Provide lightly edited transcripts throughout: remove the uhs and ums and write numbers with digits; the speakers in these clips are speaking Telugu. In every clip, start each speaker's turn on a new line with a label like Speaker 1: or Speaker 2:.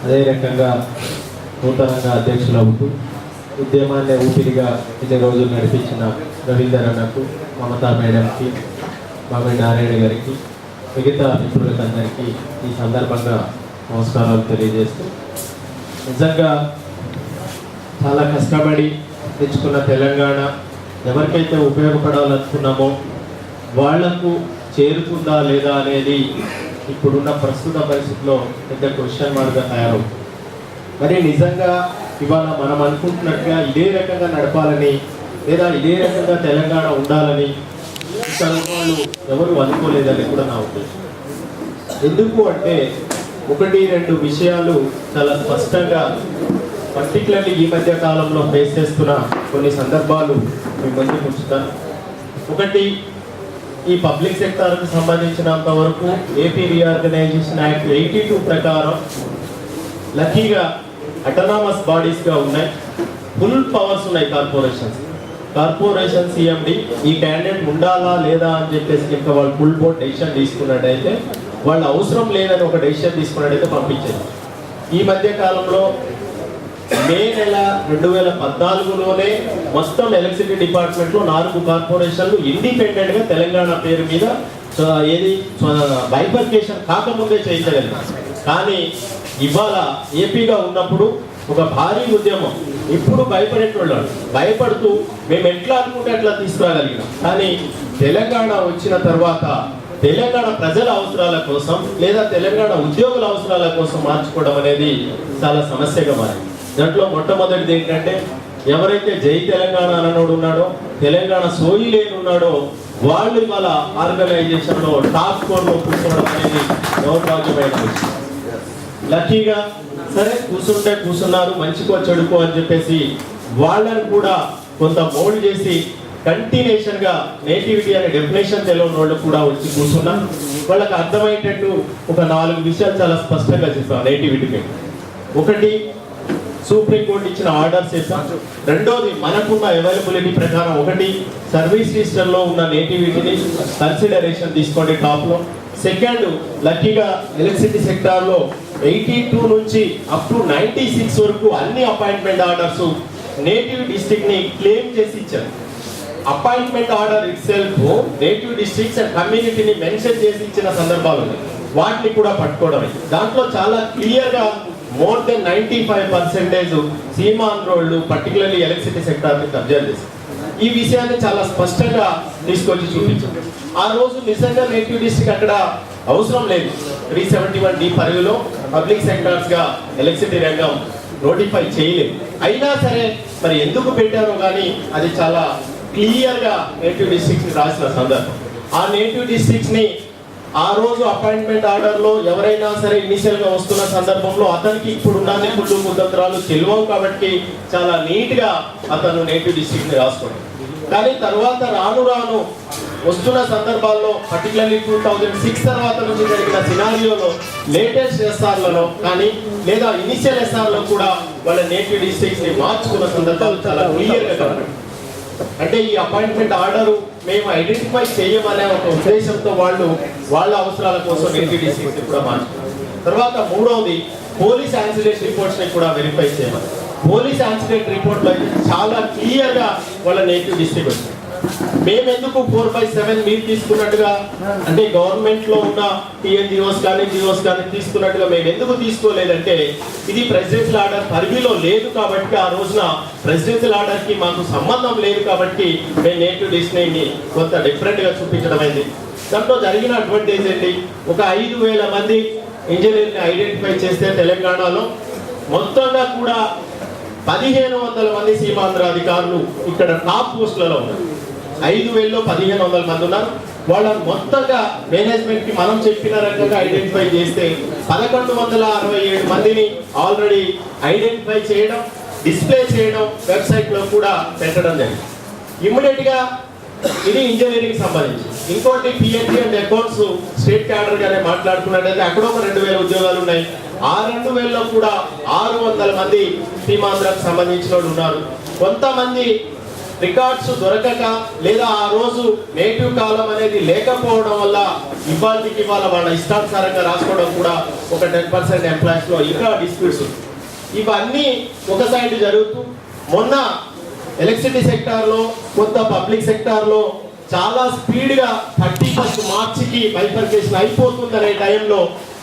Speaker 1: అదే రకంగా నూతనంగా అధ్యక్షులు అవుతూ ఉద్యమాన్ని ఊపిరిగా ఇన్ని రోజులు నడిపించిన రవీందర్ అన్నకు, మమతా మేడంకి, మామిడి నారాయణ గారికి, మిగతా మిత్రులకందరికీ ఈ సందర్భంగా నమస్కారాలు తెలియజేస్తూ, నిజంగా చాలా కష్టపడి తెచ్చుకున్న తెలంగాణ ఎవరికైతే ఉపయోగపడాలనుకున్నామో వాళ్లకు చేరుతుందా లేదా అనేది ఇప్పుడున్న ప్రస్తుత పరిస్థితిలో పెద్ద క్వశ్చన్ మార్క్గా తయారవుతుంది. మరి నిజంగా ఇవాళ మనం అనుకుంటున్నట్టుగా ఇదే రకంగా నడపాలని లేదా ఇదే రకంగా తెలంగాణ ఉండాలని వాళ్ళు ఎవరు అనుకోలేదని కూడా నా ఉద్దేశం. ఎందుకు అంటే ఒకటి రెండు విషయాలు చాలా స్పష్టంగా పర్టికులర్లీ ఈ మధ్య కాలంలో ఫేస్ చేస్తున్న కొన్ని సందర్భాలు మీ ముందుకు ఉంచుతాను. ఒకటి, ఈ పబ్లిక్ సెక్టార్కి సంబంధించినంత వరకు ఏపీ రీఆర్గనైజేషన్ యాక్ట్ 82 ప్రకారం లక్కీగా అటానమస్ బాడీస్గా ఉన్నాయి, ఫుల్ పవర్స్ ఉన్నాయి కార్పొరేషన్ సిఎండి ఈ క్యాండిడేట్ ఉండాలా లేదా అని చెప్పేసి ఇంకా వాళ్ళు ఫుల్ బోర్డ్ డెసిషన్ తీసుకున్నట్టయితే, వాళ్ళు అవసరం లేదని ఒక డెసిషన్ తీసుకున్నట్టయితే పంపించేది. ఈ మధ్య కాలంలో మే నెల 2014లోనే మొత్తం ఎలక్ట్రిసిటీ డిపార్ట్మెంట్లో 4 కార్పొరేషన్లు ఇండిపెండెంట్గా తెలంగాణ పేరు మీద ఏది బైఫర్కేషన్ కాకముందే చేయించగలిగారు. కానీ ఇవాళ ఏపీగా ఉన్నప్పుడు ఒక భారీ ఉద్యమం, ఇప్పుడు భయపడేటోళ్ళు భయపడుతూ మేము ఎట్లా అనుకుంటే అట్లా తీసుకురాగలిగినాం. కానీ తెలంగాణ వచ్చిన తర్వాత తెలంగాణ ప్రజల అవసరాల కోసం లేదా తెలంగాణ ఉద్యోగుల అవసరాల కోసం మార్చుకోవడం అనేది చాలా సమస్యగా మారింది. దాంట్లో మొట్టమొదటిది ఏంటంటే, ఎవరైతే జై తెలంగాణ అన్నోడు ఉన్నాడో, తెలంగాణ సోయి లేని ఉన్నాడో వాళ్ళు ఇవాళ ఆర్గనైజేషన్లో టాప్ ఫోర్లో కూర్చోవడం అనేది దౌర్భాగ్యమైన విషయం. లక్కీగా సరే కూర్చుంటే కూర్చున్నారు, మంచికో చెడుకో అని చెప్పేసి వాళ్ళని కూడా కొంత మోల్డ్ చేసి కంటిన్యూషన్గా నేటివిటీ అనే డెఫినేషన్ తెలియని వాళ్ళు కూడా వచ్చి కూర్చున్నాం. వాళ్ళకి అర్థమయ్యేటట్టు ఒక 4 విషయాలు చాలా స్పష్టంగా చెప్పాం నేటివిటీకి. ఒకటి, సుప్రీంకోర్టు ఇచ్చిన ఆర్డర్స్ చేస్తాం. రెండోది, మనకున్న అవైలబిలిటీ ప్రకారం ఒకటి సర్వీస్ రిజిస్టర్లో ఉన్న నేటివిటీని కన్సిడరేషన్ తీసుకోండి టాప్లో. సెకండ్, లక్కీగా ఎలక్ట్రిసిటీ సెక్టార్లో 82 నుంచి అప్ టు 96 వరకు అన్ని అపాయింట్మెంట్ ఆర్డర్స్ నేటివ్ డిస్ట్రిక్ట్ ని క్లెయిమ్ చేసి ఇచ్చారు. Appointment order itself native districts and కమ్యూనిటీని మెన్షన్ చేసి ఇచ్చిన సందర్భాలు ఉన్నాయి. వాటిని కూడా పట్టుకోవడమే. దాంట్లో చాలా క్లియర్గా మోర్ దెన్ 95% సీమాంధ్రోళ్ళు పర్టికులర్లీ ఎలక్ట్రిసిటీ సెక్టార్ని కబ్జా చేశారు. ఈ విషయాన్ని చాలా స్పష్టంగా తీసుకొచ్చి చూపించారు. ఆ రోజు నిజంగా నేటివ్ డిస్ట్రిక్ట్ అక్కడ అవసరం లేదు. 371D పరిధిలో పబ్లిక్ సెక్టార్స్గా ఎలక్ట్రిసిటీ రంగం నోటిఫై చేయలేదు. అయినా సరే మరి ఎందుకు పెట్టారో కానీ అది చాలా క్లియర్గా నేటివ్ డిస్ట్రిక్ట్ని రాసిన సందర్భం. ఆ నేటివ్ డిస్ట్రిక్ట్స్ని ఆ రోజు అపాయింట్మెంట్ ఆర్డర్లో ఎవరైనా సరే ఇనిషియల్గా వస్తున్న సందర్భంలో అతనికి ఇప్పుడు ఉన్నది కుళ్ళు కుతంత్రాలు తెలియవు కాబట్టి చాలా నీట్గా అతను నేటివ్ డిస్ట్రిక్ట్ని రాసుకోండి. కానీ తర్వాత రాను రాను వస్తున్న సందర్భాల్లో పర్టికులర్లీ 2006 తర్వాత నుంచి జరిగిన సినారియోలో లేటెస్ట్ ఎస్ఆర్లలో కానీ లేదా ఇనిషియల్ ఎస్ఆర్లో కూడా వాళ్ళ నేటివ్ డిస్ట్రిక్ట్స్ని మార్చుకున్న సందర్భాలు చాలా క్లియర్గా కనబడి, అంటే ఈ అపాయింట్మెంట్ ఆర్డర్ మేము ఐడెంటిఫై చేయమనే ఒక ఉద్దేశంతో వాళ్ళు వాళ్ళ అవసరాల కోసం నేటివ్ డిస్ట్రిక్ట్స్ కూడా మార్చుకున్నారు. తర్వాత మూడవది, పోలీస్ యాక్సిడెంట్ రిపోర్ట్స్ని కూడా వెరిఫై చేయమని. పోలీస్ యాక్సిడెంట్ రిపోర్ట్లో చాలా క్లియర్గా వాళ్ళ నేటివ్ డిస్ట్రిక్ట్ వచ్చింది. మేమెందుకు 4/7 మీరు తీసుకున్నట్టుగా అంటే గవర్నమెంట్లో ఉన్న టీఎన్జిఓస్ కానీ జిఓస్ కానీ తీసుకున్నట్టుగా మేము ఎందుకు తీసుకోలేదంటే, ఇది ప్రెసిడెన్షియల్ ఆర్డర్ పరిధిలో లేదు కాబట్టి ఆ రోజున ప్రెసిడెన్షియల్ ఆర్డర్కి మాకు సంబంధం లేదు కాబట్టి మేము నేటివ్ డిస్ట్రిక్ట్ని కొంత డిఫరెంట్గా చూపించడం అయింది. దాంట్లో జరిగిన అడ్వాంటేజ్ ఏంటి, ఒక 5,000 మంది ఇంజనీర్ని ఐడెంటిఫై చేస్తే తెలంగాణలో మొత్తంగా కూడా 1,500 మంది సీమాంధ్ర అధికారులు ఇక్కడ టాప్ పోస్టులలో ఉన్నారు. 5,000లో 1,500 మంది ఉన్నారు. వాళ్ళ మొత్తంగా మేనేజ్మెంట్ కి మనం చెప్పిన రకంగా ఐడెంటిఫై చేస్తే 1,167 మందిని ఆల్రెడీ ఐడెంటిఫై చేయడం, డిస్ప్లే చేయడం, వెబ్సైట్ లో కూడా పెట్టడం జరిగింది. ఇమ్మీడియట్ గా ఇది ఇంజనీరింగ్ సంబంధించి. ఇంకోటి PhD and accounts state cadre గానే మాట్లాడుకున్నట్టయితే అక్కడ ఒక 2,000 ఉద్యోగాలు ఉన్నాయి. ఆ 2,000లో కూడా 600 మంది సీమాంధ్రకు సంబంధించిన వాళ్ళు ఉన్నారు. కొంతమంది రికార్డ్స్ దొరకక లేదా ఆ రోజు నేటివ్ కాలం అనేది లేకపోవడం వల్ల ఇవాళకి వాళ్ళ ఇష్టానుసారంగా రాసుకోవడం కూడా ఒక 10% ఎంప్లాయీస్లో ఇంకా డిస్ప్యూట్స్. ఇవన్నీ ఒక సైడ్ జరుగుతూ మొన్న ఎలక్ట్రిసిటీ సెక్టార్లో కొంత పబ్లిక్ సెక్టార్లో చాలా స్పీడ్గా 31 మార్చికి బైఫర్కేషన్ అయిపోతుందనే టైంలో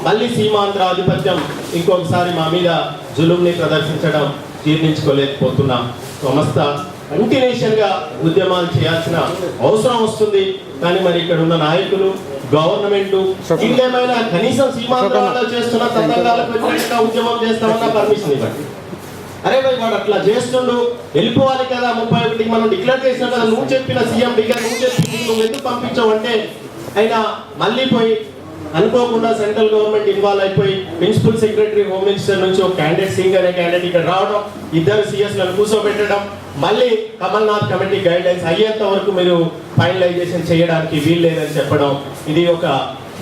Speaker 1: మళ్ళీ సీమాంధ్ర ఆధిపత్యం ఇంకొకసారి మా మీద జులుంని ప్రదర్శించడం జీర్ణించుకోలేకపోతున్నాం. సంస్థ కంటిన్యూషన్గా ఉద్యమాలు చేయాల్సిన అవసరం వస్తుంది. కానీ మరి ఇక్కడ ఉన్న నాయకులు గవర్నమెంట్ ఇంకేమైనా కనీసం సీమాంధ్ర చేస్తున్న తతంగాలకు వ్యతిరేకంగా ఉద్యమం చేస్తామన్నా పర్మిషన్ ఇవ్వండి. అరే భయ్ వాడు అట్లా చేస్తుండు, వెళ్ళిపోవాలి కదా, 31కి మనం డిక్లేర్ చేసినా కదా, నువ్వు చెప్పిన సీఎం డిక్లేర్ నువ్వు చెప్పింది, నువ్వు ఎందుకు పంపించావు అంటే అయినా మళ్ళీ పోయి అనుకోకుండా సెంట్రల్ గవర్నమెంట్ ఇన్వాల్వ్ అయిపోయి ప్రిన్సిపల్ సెక్రటరీ హోమ్ మినిస్టర్ నుంచి ఒక క్యాండిడేట్ సింగ్ అనే క్యాండిడేట్ ఇక్కడ రావడం, ఇద్దరు సిఎస్లను కూర్చోబెట్టడం, మళ్ళీ కమల్నాథ్ కమిటీ గైడ్ లైన్స్ అయ్యేంత వరకు మీరు ఫైనలైజేషన్ చేయడానికి వీల్లేదని చెప్పడం, ఇది ఒక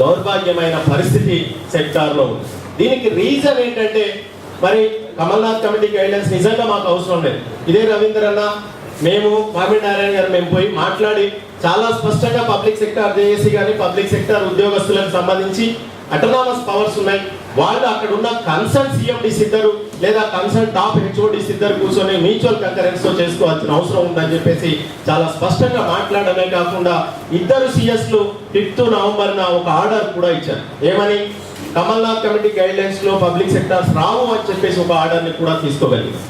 Speaker 1: దౌర్భాగ్యమైన పరిస్థితి సెక్టార్లో ఉంది. దీనికి రీజన్ ఏంటంటే మరి కమల్నాథ్ కమిటీ గైడ్లైన్స్ నిజంగా మాకు అవసరం లేదు. ఇదే రవీందర్ అన్న, మేము మామిడి నారాయణ గారు మేము పోయి మాట్లాడి చాలా స్పష్టంగా పబ్లిక్ సెక్టార్ జేఏసీ కానీ పబ్లిక్ సెక్టార్ ఉద్యోగస్తులకు సంబంధించి అటోనామస్ పవర్స్ ఉన్నాయి. వాళ్ళు అక్కడ ఉన్న కన్సర్న్ సీఎండీస్ ఇద్దరు లేదా కన్సర్న్ టాప్ హెచ్ఓడీస్ ఇద్దరు కూర్చొని మ్యూచువల్ కన్కరెన్స్ తో చేసుకోవాల్సిన అవసరం ఉందని చెప్పేసి చాలా స్పష్టంగా మాట్లాడమే కాకుండా ఇద్దరు సిఎస్లు 5th నవంబర్న ఒక ఆర్డర్ కూడా ఇచ్చారు. ఏమని? కమల్నాథ్ కమిటీ గైడ్ లైన్స్ లో పబ్లిక్ సెక్టార్స్ రావు అని చెప్పేసి ఒక ఆర్డర్ని కూడా తీసుకోగలిగారు.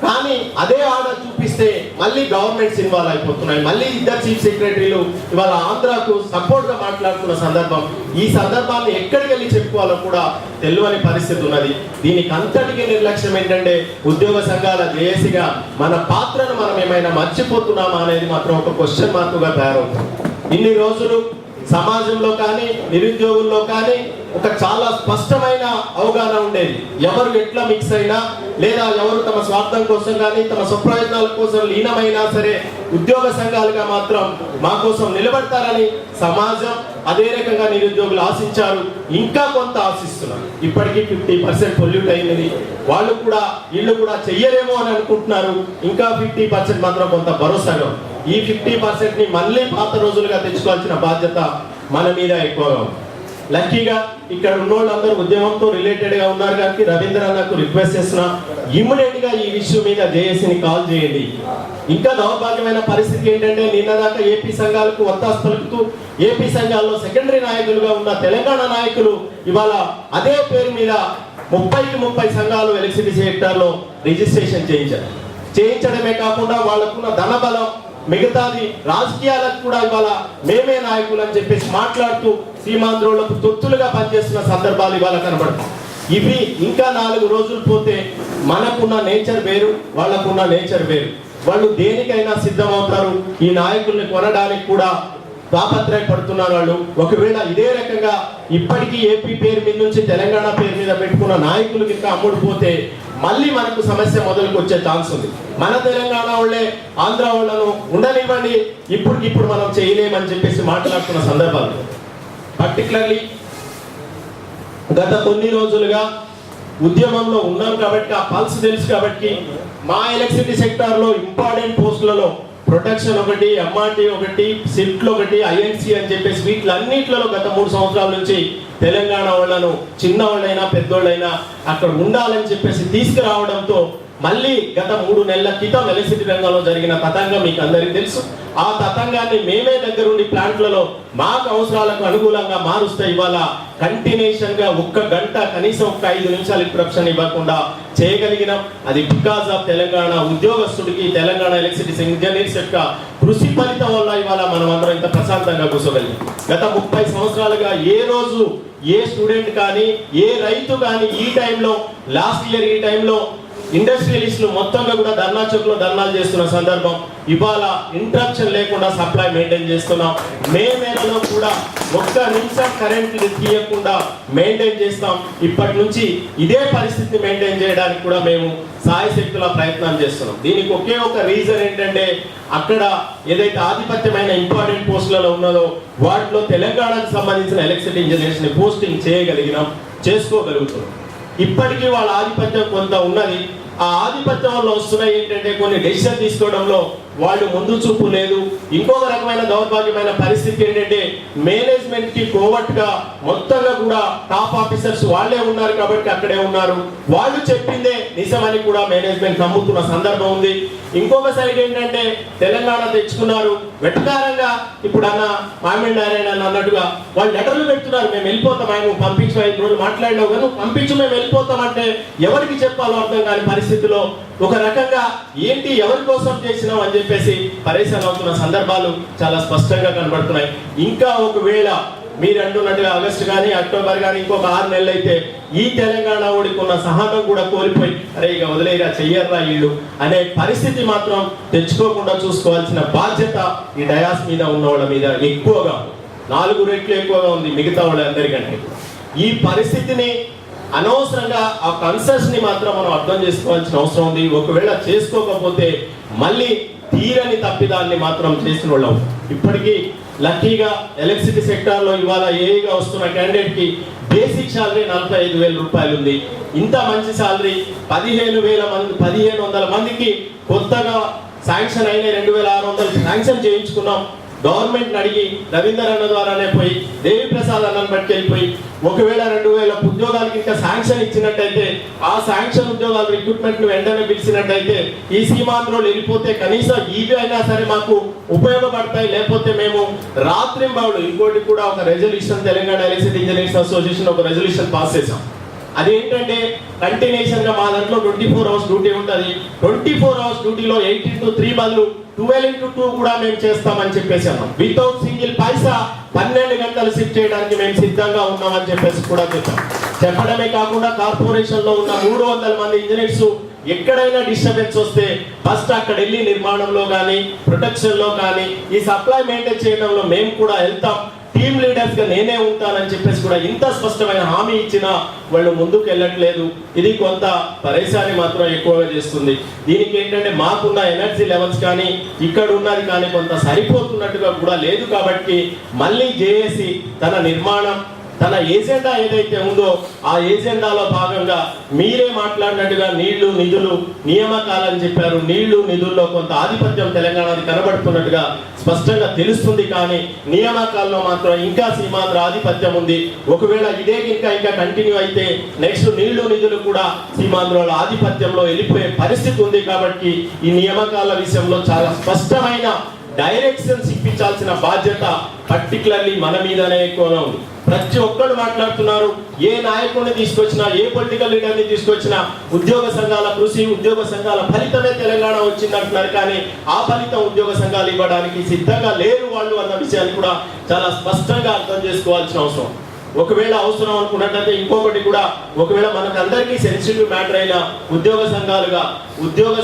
Speaker 1: కానీ అదే ఆర్డర్ చూపిస్తే మళ్ళీ గవర్నమెంట్స్ ఇన్వాల్వ్ అయిపోతున్నాయి. మళ్ళీ ఇద్దరు చీఫ్ సెక్రటరీలు ఇవాళ ఆంధ్రాకు సపోర్ట్ గా మాట్లాడుతున్న సందర్భం, ఈ సందర్భాన్ని ఎక్కడికి వెళ్ళి చెప్పుకోవాలో కూడా తెలియని పరిస్థితి ఉన్నది. దీనికి అంతటికీ నిర్లక్ష్యం ఏంటంటే ఉద్యోగ సంఘాల జేఏసీగా మన పాత్రను మనం ఏమైనా మర్చిపోతున్నామా అనేది మాత్రం ఒక క్వశ్చన్ మార్కుగా తయారవుతుంది. ఇన్ని రోజులు సమాజంలో కానీ నిరుద్యోగుల్లో కానీ ఒక చాలా స్పష్టమైన అవగాహన ఉండేది. ఎవరు ఎట్లా మిక్స్ అయినా లేదా ఎవరు తమ స్వార్థం కోసం కానీ తమ స్వప్రయోజనాల కోసం లీనమైనా సరే ఉద్యోగ సంఘాలుగా మాత్రం మా కోసం నిలబడతారని సమాజం అదే రకంగా నిరుద్యోగులు ఆశించారు. ఇంకా కొంత ఆశిస్తున్నారు. ఇప్పటికీ 50% పొల్యూట్ అయినది. వాళ్ళు కూడా వీళ్ళు కూడా చెయ్యరేమో అని అనుకుంటున్నారు. ఇంకా 50% మాత్రం కొంత భరోసాగా. ఈ 50% ని మళ్ళీ పాత రోజులుగా తెచ్చుకోవాల్సిన బాధ్యత మన మీద ఎక్కువగా ఉంది. లక్కీగా ఇక్కడ ఉన్న వాళ్ళందరూ ఉద్యమంతో రిలేటెడ్ గా ఉన్నారు కాబట్టి రవీంద్ర అన్నకు రిక్వెస్ట్ చేస్తున్నా, ఇమ్మీడియట్ గా ఈ ఇష్యూ మీద జేఏసీని కాల్ చేయండి. ఇంకా దౌర్భాగ్యమైన పరిస్థితి ఏంటంటే నిన్నదాకా ఏపీ సంఘాలకు ఒత్తాసు పలుకుతూ ఏపీ సంఘాల్లో సెకండరీ నాయకులుగా ఉన్న తెలంగాణ నాయకులు ఇవాళ అదే పేరు మీద 30కి 30 సంఘాలు ఎలక్ట్రిసిటీ సెక్టార్ లో రిజిస్ట్రేషన్ చేయించడమే కాకుండా వాళ్ళకున్న ధనబలం మిగతాది రాజకీయాలకు కూడా ఇవాళ మేమే నాయకులు అని చెప్పేసి మాట్లాడుతూ సీమాంధ్రులకు తొత్తులుగా పనిచేస్తున్న సందర్భాలు ఇవాళ కనబడతాయి. ఇవి ఇంకా 4 రోజులు పోతే మనకున్న నేచర్ వేరు, వాళ్ళకున్న నేచర్ వేరు. వాళ్ళు దేనికైనా సిద్ధమవుతారు. ఈ నాయకుల్ని కొనడానికి కూడా తాపత్రయపడుతున్నారు వాళ్ళు. ఒకవేళ ఇదే రకంగా ఇప్పటికీ ఏపీ పేరు మీద నుంచి తెలంగాణ పేరు మీద పెట్టుకున్న నాయకులకి ఇంకా అమ్ముడుపోతే మళ్ళీ మనకు సమస్య మొదలుకు వచ్చే ఛాన్స్ ఉంది. మన తెలంగాణ వాళ్ళే ఆంధ్ర వాళ్ళను ఉండనివ్వండి, ఇప్పుడు మనం చేయలేమని చెప్పేసి మాట్లాడుతున్న సందర్భాలు. పర్టికులర్లీ గత కొన్ని రోజులుగా ఉద్యమంలో ఉన్నాం కాబట్టి ఆ పల్స్ తెలుసు కాబట్టి మా ఎలక్ట్రిసిటీ సెక్టార్లో ఇంపార్టెంట్ పోస్టులలో ప్రొటెక్షన్ ఒకటి, ఎంఆర్టీ ఒకటి, సిట్లు ఒకటి, ఐఎన్సీ అని చెప్పేసి వీటిలన్నింటిలో గత 3 సంవత్సరాల నుంచి తెలంగాణ వాళ్ళను చిన్నవాళ్ళైనా పెద్దోళ్ళైనా అక్కడ ఉండాలని చెప్పేసి తీసుకురావడంతో మళ్ళీ గత 3 నెలల క్రితం ఎలక్ట్రిసిటీ రంగంలో జరిగిన తతంగం మీకు అందరికీ తెలుసు. ఆ తతంగాన్ని మేమే దగ్గరుండి ప్లాంట్లలో మాకు అవసరాలకు అనుకూలంగా మారుస్తే ఇవాళ కంటిన్యూషన్ గా 1 గంట కనీసం 5 నిమిషాలు ఇంటరప్షన్ ఇవ్వకుండా చేయగలిగినాం. అది బికాస్ ఆఫ్ తెలంగాణ ఉద్యోగస్తుడికి, తెలంగాణ ఎలక్ట్రిసిటీ ఇంజనీర్స్ యొక్క కృషి ఫలితం వల్ల ఇవాళ మనం అందరం ఇంత ప్రశాంతంగా కూర్చోగలిగాం. గత 30 సంవత్సరాలుగా ఏ రోజు ఏ స్టూడెంట్ కానీ ఏ రైతు కానీ ఈ టైంలో లాస్ట్ ఇయర్ ఈ టైంలో ఇండస్ట్రియలిస్టులు మొత్తంగా కూడా ధర్నా చౌక్ లో ధర్నాలు చేస్తున్న సందర్భం. ఇవాళ ఇంటరప్షన్ లేకుండా సప్లై మెయింటైన్ చేస్తున్నాం. మే నెలలో కూడా 1 నిమిషం కరెంట్ తీయకుండా మెయింటైన్ చేస్తాం. ఇప్పటి నుంచి ఇదే పరిస్థితిని మెయింటైన్ చేయడానికి కూడా మేము సాయశక్తుల ప్రయత్నం చేస్తున్నాం. దీనికి ఒకే ఒక రీజన్ ఏంటంటే అక్కడ ఏదైతే ఆధిపత్యమైన ఇంపార్టెంట్ పోస్టులలో ఉన్నదో వాటిలో తెలంగాణకు సంబంధించిన ఎలక్ట్రిసిటీ ఇంజనీర్స్ ని పోస్టింగ్ చేయగలిగినాం, చేసుకోగలుగుతున్నాం. ఇప్పటికీ వాళ్ళ ఆధిపత్యం కొంత ఉన్నది.
Speaker 2: ఆ ఆధిపత్యంలో వస్తున్నాయి ఏంటంటే కొన్ని డెసిషన్ తీసుకోవడంలో వాళ్ళు ముందు చూపు లేదు. ఇంకొక రకమైన దౌర్భాగ్యమైన పరిస్థితి ఏంటంటే మేనేజ్మెంట్ కి కోవట్గా మొత్తంగా కూడా టాప్ ఆఫీసర్స్ వాళ్ళే ఉన్నారు కాబట్టి అక్కడే ఉన్నారు. వాళ్ళు చెప్పిందే నిజమని కూడా మేనేజ్మెంట్ నమ్ముతున్న సందర్భం ఉంది. ఇంకొక సైడ్ ఏంటంటే తెలంగాణ తెచ్చుకున్నారు వెటకారంగా. ఇప్పుడు అన్న మామిడి నారాయణ అన్నట్టుగా వాళ్ళు లెటర్లు పెడుతున్నారు, మేము వెళ్ళిపోతాం, ఆయన పంపించు, 5 రోజులు మాట్లాడినావు కానీ పంపించు మేము వెళ్ళిపోతాం అంటే ఎవరికి చెప్పాలో అర్థం కాని పరిస్థితిలో ఒక రకంగా ఏంటి ఎవరి కోసం చేసినాం అని చెప్పేసి పరేషాన్ అవుతున్న సందర్భాలు చాలా స్పష్టంగా కనబడుతున్నాయి. ఇంకా ఒకవేళ మీరు అంటున్నట్టుగా ఆగస్టు కానీ అక్టోబర్ కానీ ఇంకొక 6 నెలలు అయితే ఈ తెలంగాణ ఓడికున్న సహనం కూడా కోల్పోయి అరే ఇక వదిలేరా చెయ్యర్రా వీళ్ళు అనే పరిస్థితి మాత్రం తెచ్చుకోకుండా చూసుకోవాల్సిన బాధ్యత ఈ డయాస్ మీద ఉన్న వాళ్ళ మీద ఎక్కువగా 4 రెట్లు ఎక్కువగా ఉంది మిగతా వాళ్ళందరికంటే. ఈ పరిస్థితిని అనవసరంగా ఆ కన్సర్న్స్ ని మాత్రం మనం అర్థం చేసుకోవాల్సిన అవసరం ఉంది. ఒకవేళ చేసుకోకపోతే మళ్ళీ తీరని తప్పిదాన్ని మాత్రం చేసిన వాళ్ళం. ఇప్పటికీ లక్కీగా ఎలక్ట్రిసిటీ సెక్టార్ లో ఇవాళ ఏగా వస్తున్న క్యాండిడేట్ కి బేసిక్ సాలరీ 45,000 రూపాయలు ఉంది. ఇంత మంచి సాలరీ 1500 మందికి కొత్తగా శాంక్షన్ అయిన 2600 శాంక్షన్ చేయించుకున్నాం. గవర్నమెంట్ అడిగి రవీందర్ అన్న ద్వారానే పోయి దేవి ప్రసాద్ అన్నను పట్టుకెళ్ళిపోయి ఒకవేళ 2000 ఉద్యోగాలకి ఇంకా శాంక్షన్ ఇచ్చినట్టయితే ఆ శాంక్షన్ ఉద్యోగాల రిక్రూట్మెంట్ వెంటనే పిలిచినట్టయితే ఈ సీమాంధ్రోలు వెళ్ళిపోతే కనీసం ఇవి అయినా సరే మాకు ఉపయోగపడతాయి. లేకపోతే మేము రాత్రింబవళ్ళు ఇంకోటి కూడా ఒక resolution Telangana electricity engineers association ఒక రెజల్యూషన్ పాస్ చేశాం. అదేంటంటే కంటిన్యూషన్ గా మా దాంట్లో 24 hours డ్యూటీ ఉంటుంది. 24 hours డ్యూటీలో 8x3 బదులు 12x2 కూడా మేము చేస్తామని చెప్పేసి అన్నాం. వితౌట్ సింగిల్ పైసా 12 గంటలు షిఫ్ట్ చేయడానికి మేము సిద్ధంగా ఉన్నామని చెప్పేసి కూడా చెప్పడమే కాకుండా కార్పొరేషన్ లో ఉన్న 300 మంది ఇంజనీర్స్ ఎక్కడైనా డిస్టర్బెన్స్ వస్తే ఫస్ట్ అక్కడ వెళ్ళి నిర్మాణంలో కానీ ప్రొటెక్షన్ లో కానీ ఈ సప్లై మెయింటైన్ చేయడంలో మేము కూడా వెళ్తాం, టీమ్ లీడర్స్ గా నేనే ఉంటానని చెప్పేసి కూడా ఇంత స్పష్టమైన హామీ ఇచ్చినా వాళ్ళు ముందుకు వెళ్ళట్లేదు. ఇది కొంత పరేషాని మాత్రం ఎక్కువగా చేస్తుంది. దీనికి ఏంటంటే మాకున్న ఎనర్జీ లెవెల్స్ కానీ ఇక్కడ ఉన్నది కానీ కొంత సరిపోతున్నట్టుగా కూడా లేదు. కాబట్టి మళ్ళీ జేఏసీ తన నిర్మాణం తన ఏజెండా ఏదైతే ఉందో ఆ ఏజెండాలో భాగంగా మీరే మాట్లాడినట్టుగా నీళ్లు నిధులు నియామకాలని చెప్పారు. నీళ్లు నిధుల్లో కొంత ఆధిపత్యం తెలంగాణది కనబడుతున్నట్టుగా స్పష్టంగా తెలుస్తుంది. కానీ నియామకాల్లో మాత్రం ఇంకా సీమాంధ్ర ఆధిపత్యం ఉంది. ఒకవేళ ఇదే ఇంకా కంటిన్యూ అయితే నెక్స్ట్ నీళ్లు నిధులు కూడా సీమాంధ్రలో ఆధిపత్యంలో వెళ్ళిపోయే పరిస్థితి ఉంది. కాబట్టి ఈ నియామకాల విషయంలో చాలా స్పష్టమైన డైరెక్షన్స్ ఇప్పించాల్సిన బాధ్యత పర్టికులర్లీ మన మీదనే ఎక్కువగా ఉంది. ప్రతి ఒక్కరు మాట్లాడుతున్నారు, ఏ నాయకుడిని తీసుకొచ్చినా ఏ పొలిటికల్ లీడర్ని తీసుకొచ్చినా ఉద్యోగ సంఘాల కృషి ఉద్యోగ సంఘాల ఫలితమే తెలంగాణ వచ్చిందంటున్నారు. కానీ ఆ ఫలితం ఉద్యోగ సంఘాలు ఇవ్వడానికి సిద్ధంగా లేరు వాళ్ళు అన్న విషయాన్ని కూడా చాలా స్పష్టంగా అర్థం చేసుకోవాల్సిన అవసరం. ఒకవేళ అవసరం అనుకున్నట్లయితే ఇంకొకటి కూడా, ఒకవేళ మనకు అందరికీ సెన్సిటివ్ మ్యాటర్ అయిన ఉద్యోగ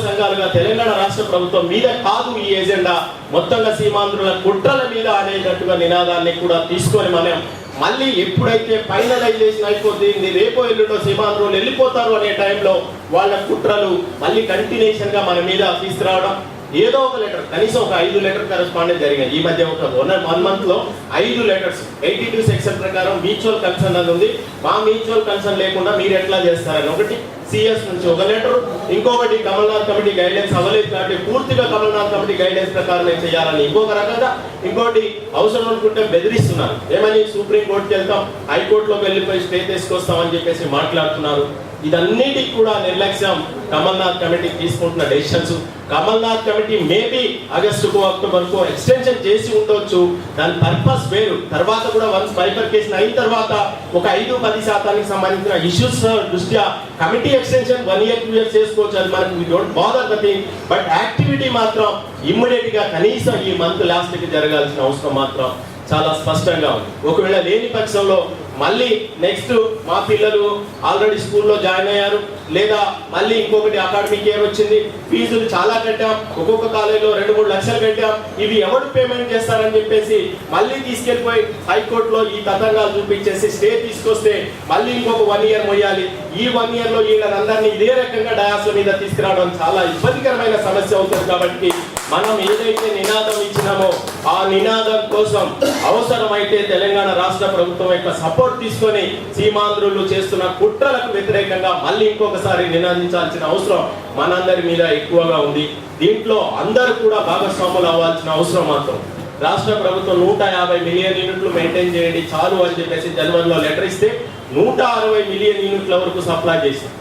Speaker 2: సంఘాలుగా తెలంగాణ రాష్ట్ర ప్రభుత్వం మీద కాదు ఈ ఎజెండా, మొత్తంగా సీమాంధ్రుల కుట్రల మీద అనేటట్టుగా నినాదాన్ని కూడా తీసుకొని మనం మళ్ళీ ఎప్పుడైతే ఫైనలైజేషన్ అయిపోతుంది రేపో ఎల్లుండో సీమాంధ్రులు వెళ్ళిపోతారు అనే టైంలో వాళ్ళ కుట్రలు మళ్ళీ కంటిన్యూషన్ గా మన మీద తీసుకురావడం. ఏదో ఒక లెటర్ కనీసం ఒక 5 లెటర్ కరెస్పాండెన్స్ జరిగాయి ఈ మధ్య. ఒక 1 month లో 5 లెటర్స్ 82 సెక్షన్ ప్రకారం మ్యూచువల్ కన్సర్న్ అని ఉంది. మా మ్యూచువల్ కన్సర్న్ లేకుండా మీరు ఎట్లా చేస్తారని ఒకటి సిఎస్ నుంచి ఒక లెటర్, ఇంకొకటి కమల్నాథ్ కమిటీ గైడ్లైన్స్ అవ్వలేదు కాబట్టి పూర్తిగా కమల్నాథ్ కమిటీ గైడ్లైన్స్ ప్రకారం చేయాలని ఇంకొక రకంగా, ఇంకోటి అవసరం అనుకుంటే బెదిరిస్తున్నారు. ఏమని సుప్రీం కోర్టుకి వెళ్తాం, హైకోర్టులోకి వెళ్ళిపోయి స్టే తీసుకొస్తాం అని చెప్పేసి మాట్లాడుతున్నారు. ఇదన్నిటికి కూడా నిర్లక్ష్యం కమల్నాథ్ కమిటీ తీసుకుంటున్న డెసిషన్స్. కమల్నాథ్ కమిటీ మేబీ ఆగస్టుకు అక్టోబర్కు ఎక్స్టెన్షన్ చేసి ఉండొచ్చు, దాని పర్పస్ వేరు. తర్వాత కూడా వన్స్ బైఫర్కేషన్ అయిన తర్వాత ఒక 5-10% సంబంధించిన ఇష్యూస్ దృష్ట్యా కమిటీ ఎక్స్టెన్షన్ 1 year 2 years చేసుకోవచ్చు. అది మనకు don't bother the thing. But activity మాత్రం ఇమ్మీడియట్ గా కనీసం ఈ మంత్ లాస్ట్ కి జరగాల్సిన అవసరం మాత్రం చాలా స్పష్టంగా ఉంది. ఒకవేళ లేని పక్షంలో మళ్ళీ నెక్స్ట్ మా పిల్లలు ఆల్రెడీ స్కూల్లో జాయిన్ అయ్యారు, లేదా మళ్ళీ ఇంకొకటి అకాడమిక్ ఇయర్ వచ్చింది, ఫీజులు చాలా కట్టాం, ఒక్కొక్క కాలేజీలో 2-3 లక్షలు కట్టాం, ఇవి ఎవరు పేమెంట్ చేస్తారని చెప్పేసి మళ్ళీ తీసుకెళ్ళిపోయి హైకోర్టులో ఈ తతంగాలు చూపించేసి స్టే తీసుకొస్తే మళ్ళీ ఇంకొక 1 year మొయ్యాలి. ఈ 1 year లో వీళ్ళందరినీ ఇదే రకంగా డయాస్ల మీద తీసుకురావడం చాలా ఇబ్బందికరమైన సమస్య అవుతుంది. కాబట్టి మనం ఏదైతే నినాదం ఇచ్చినామో ఆ నినాదం కోసం అవసరమైతే తెలంగాణ రాష్ట్ర ప్రభుత్వం యొక్క సపోర్ట్ సపోర్ట్ తీసుకొని సీమాంధ్రులు చేస్తున్న కుట్రలకు వ్యతిరేకంగా మళ్ళీ ఇంకొకసారి నినాదించాల్సిన అవసరం మనందరి మీద ఎక్కువగా ఉంది. దీంట్లో అందరూ కూడా భాగస్వాములు అవ్వాల్సిన అవసరం మాత్రం. రాష్ట్ర ప్రభుత్వం 150 మిలియన్ యూనిట్లు మెయింటైన్ చేయండి చాలు అని చెప్పేసి జనవరిలో లెటర్ ఇస్తే 160 మిలియన్ యూనిట్ల వరకు సప్లై చేసింది.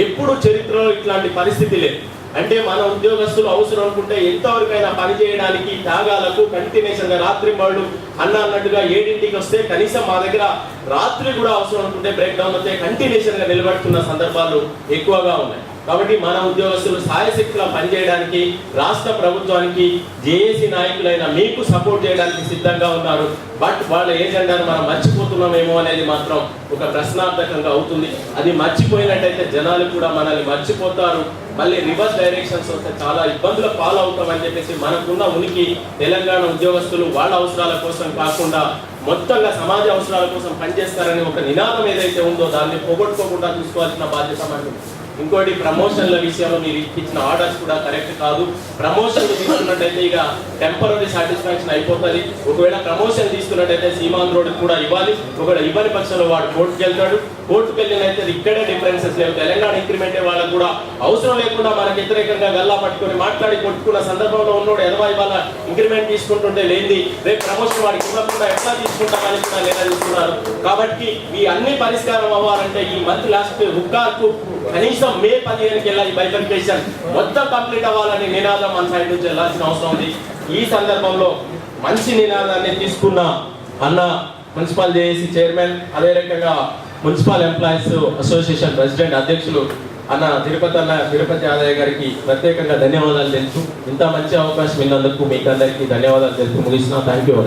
Speaker 2: ఎప్పుడు చరిత్రలో ఇట్లాంటి పరిస్థితి లేదు. అంటే మన ఉద్యోగస్తులు అవసరం అనుకుంటే ఎంతవరకైనా పని చేయడానికి త్యాగాలకు కంటిన్యూషన్ గా రాత్రి వాళ్ళు అన్నట్టుగా 7ంటికి వస్తే కనీసం మా దగ్గర రాత్రి కూడా అవసరం అనుకుంటే బ్రేక్ డౌన్ అయితే కంటిన్యూషన్ గా నిలబడుతున్న సందర్భాలు ఎక్కువగా ఉన్నాయి. కాబట్టి మన ఉద్యోగస్తులు సాయశక్తిగా పనిచేయడానికి రాష్ట్ర ప్రభుత్వానికి జేఏసీ నాయకులైన మీకు సపోర్ట్ చేయడానికి సిద్ధంగా ఉన్నారు. బట్ వాళ్ళ ఏజెండాను మనం మర్చిపోతున్నామేమో అనేది మాత్రం ఒక ప్రశ్నార్థకంగా అవుతుంది. అది మర్చిపోయినట్టయితే జనాలు కూడా మనల్ని మర్చిపోతారు. మళ్ళీ రివర్స్ డైరెక్షన్స్ వస్తే చాలా ఇబ్బందులు ఫాలో అవుతామని చెప్పేసి మనకున్న ఉనికి తెలంగాణ ఉద్యోగస్తులు వాళ్ళ అవసరాల కోసం కాకుండా మొత్తంగా సమాజ అవసరాల కోసం పనిచేస్తారని ఒక నినాదం ఏదైతే ఉందో దాన్ని పోగొట్టుకోకుండా చూసుకోవాల్సిన బాధ్యత మనకు. ఇంకోటి ప్రమోషన్ల విషయంలో మీరు ఇచ్చిన ఆర్డర్స్ కూడా కరెక్ట్ కాదు. ప్రమోషన్లు తీసుకున్నట్టయితే ఇక టెంపరీ సాటిస్ఫాక్షన్ అయిపోతుంది. ఒకవేళ ప్రమోషన్ తీసుకున్నట్టయితే సీమాంధ్రుడికి కూడా ఇవ్వాలి. ఒకవేళ ఇవ్వని పక్షంలో వాడు కోర్టుకు వెళ్తాడు. కోర్టుకు వెళ్ళినైతే ఇక్కడే డిఫరెన్సెస్ లేవు. తెలంగాణ ఇంక్రిమెంటే వాళ్ళకు కూడా అవసరం లేకుండా మనకు వ్యతిరేకంగా గల్లా పట్టుకొని మాట్లాడి కొట్టుకున్న సందర్భంలో ఉన్నోడు ఎదవా ఇవాళ ఇంక్రిమెంట్ తీసుకుంటుంటే లేనిది రేపు ప్రమోషన్ వాడికి ఇవ్వకుండా ఎట్లా తీసుకుంటామని కూడా నిర్ణయిస్తున్నారు. కాబట్టి ఈ అన్ని పరిష్కారం అవ్వాలంటే ఈ మంత్ లాస్ట్ హుక్కార్కు కనీసం మే 15కి వెళ్ళాలి. బైఫర్కేషన్ మొత్తం కంప్లీట్ అవ్వాలని నినాదం మన సైడ్ నుంచి వెళ్ళాల్సిన అవసరం ఉంది. ఈ సందర్భంలో మంచి నినాదాన్ని తీసుకున్న అన్న మున్సిపల్ జేఏసీ చైర్మన్, అదే రకంగా మున్సిపల్ ఎంప్లాయీస్ అసోసియేషన్ ప్రెసిడెంట్ అధ్యక్షులు అన్న తిరుపతి యాదయ్య గారికి ప్రత్యేకంగా ధన్యవాదాలు తెలుసు. ఇంత మంచి అవకాశం ఇన్నందుకు మీకు అందరికీ ధన్యవాదాలు తెలుసు ముగిస్తున్నా. Thank you.